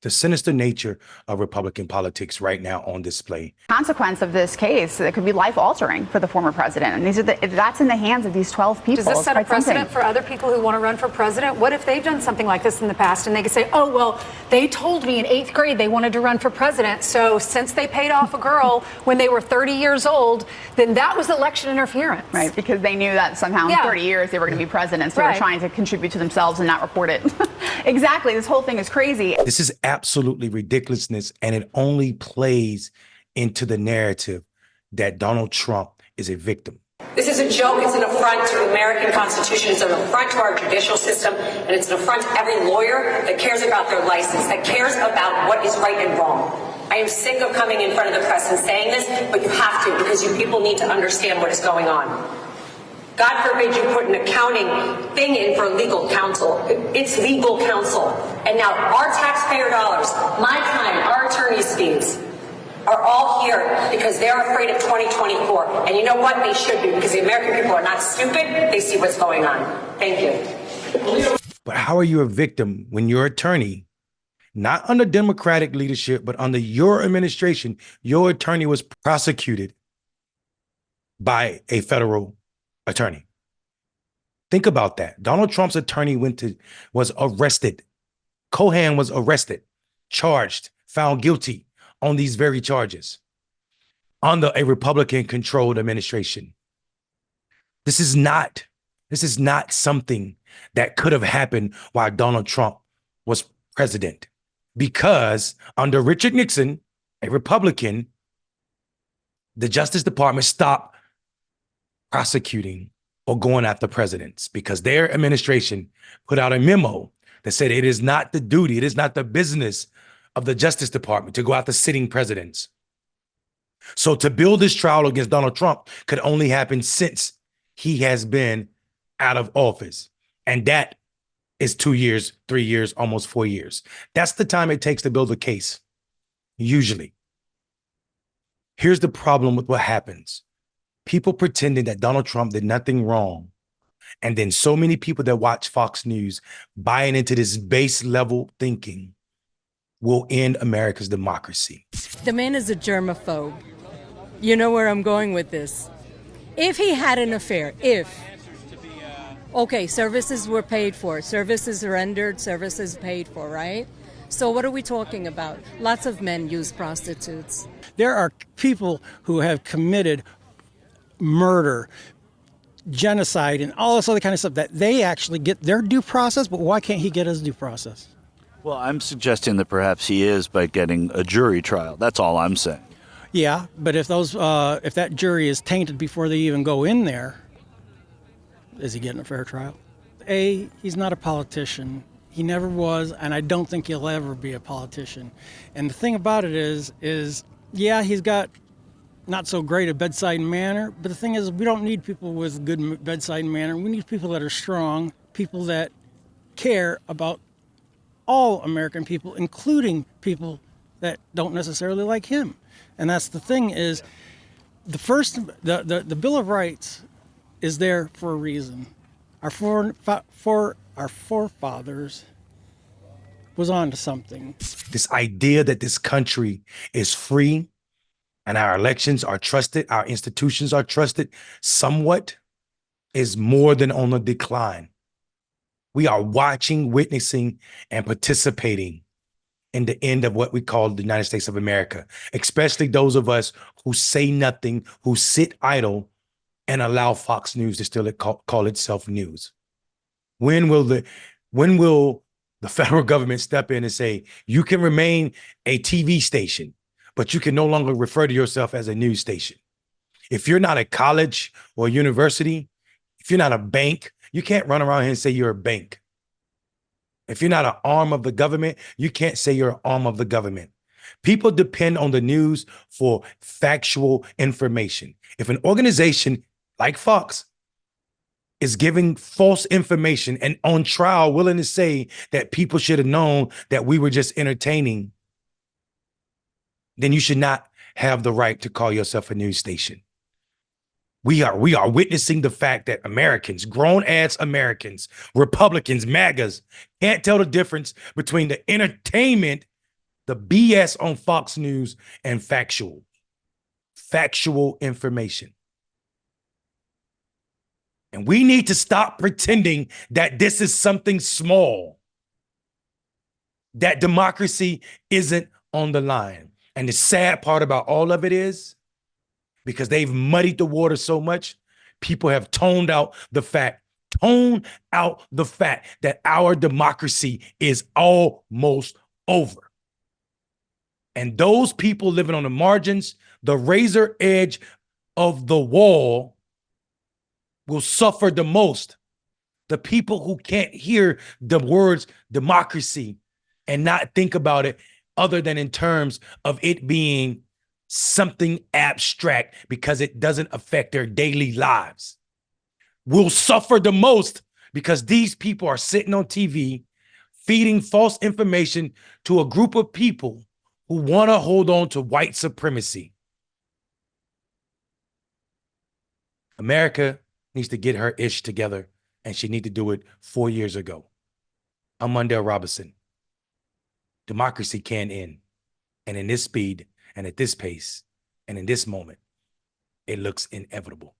the sinister nature of Republican politics right now on display. Consequence of this case that could be life-altering for the former president, and that's in the hands of these 12 people. Does this set a precedent for other people who want to run for president? What if they've done something like this in the past and they could say, oh, well, they told me in 8th grade they wanted to run for president, so since they paid off a girl when they were 30 years old, then that was election interference. Right, because they knew that somehow in 30 years they were going to be presidents. They were trying to contribute to themselves and not report it. Exactly, this whole thing is crazy. This is absolutely ridiculousness, and it only plays into the narrative that Donald Trump is a victim. This is a joke. It's an affront to the American Constitution. It's an affront to our judicial system. And it's an affront to every lawyer that cares about their license, that cares about what is right and wrong. I am sick of coming in front of the press and saying this, but you have to, because you people need to understand what is going on. God forbid you put an accounting thing in for legal counsel. It's legal counsel. And now our taxpayer dollars, my time, our attorney's fees, are all here because they're afraid of 2024. And you know what? They should be, because the American people are not stupid. They see what's going on. Thank you. But how are you a victim when your attorney, not under Democratic leadership, but under your administration, your attorney was prosecuted by a federal attorney? Think about that. Donald Trump's attorney was arrested. Cohen was arrested, charged, found guilty on these very charges under a Republican-controlled administration. This is not something that could have happened while Donald Trump was president, because under Richard Nixon, a Republican, the Justice Department stopped prosecuting or going after presidents because their administration put out a memo that said it is not the duty, it is not the business of the Justice Department to go after sitting presidents. So to build this trial against Donald Trump could only happen since he has been out of office. And that is 2 years, 3 years, almost 4 years. That's the time it takes to build a case, usually. Here's the problem with what happens. People pretending that Donald Trump did nothing wrong. And then so many people that watch Fox News buying into this base level thinking will end America's democracy. The man is a germaphobe. You know where I'm going with this. If he had an affair, okay, services were paid for, services rendered, services paid for, right? So what are we talking about? Lots of men use prostitutes. There are people who have committed murder, genocide, and all this other kind of stuff that they actually get their due process, but why can't he get his due process? Well, I'm suggesting that perhaps he is by getting a jury trial. That's all I'm saying. Yeah, but if that jury is tainted before they even go in there, is he getting a fair trial? He's not a politician. He never was, and I don't think he'll ever be a politician. And the thing about it is yeah, he's got not so great a bedside manner, but the thing is, we don't need people with good bedside manner. We need people that are strong, people that care about all American people, including people that don't necessarily like him. And that's the thing is, the Bill of Rights is there for a reason. Our forefathers was on to something. This idea that this country is free and our elections are trusted, our institutions are trusted somewhat, is more than on the decline. We are watching, witnessing, and participating in the end of what we call the United States of America, especially those of us who say nothing, who sit idle and allow Fox News to still call itself news. When will the federal government step in and say, you can remain a TV station, but you can no longer refer to yourself as a news station? If you're not a college or a university, if you're not a bank, you can't run around here and say you're a bank. If you're not an arm of the government, you can't say you're an arm of the government. People depend on the news for factual information. If an organization like Fox is giving false information and on trial willing to say that people should have known that we were just entertaining, then you should not have the right to call yourself a news station. We are witnessing the fact that Americans, grown-ass Americans, Republicans, MAGAs, can't tell the difference between the entertainment the BS on Fox News and factual information. And we need to stop pretending that this is something small, that democracy isn't on the line. And the sad part about all of it is, because they've muddied the water so much, people have toned out the fact that our democracy is almost over. And those people living on the margins, the razor edge of the wall, will suffer the most. The people who can't hear the words democracy and not think about it other than in terms of it being something abstract because it doesn't affect their daily lives, will suffer the most, because these people are sitting on TV feeding false information to a group of people who want to hold on to white supremacy. America needs to get her ish together, and she needs to do it 4 years ago. I'm Mondale Robinson. Democracy can end. And in this speed, and at this pace, and in this moment, it looks inevitable.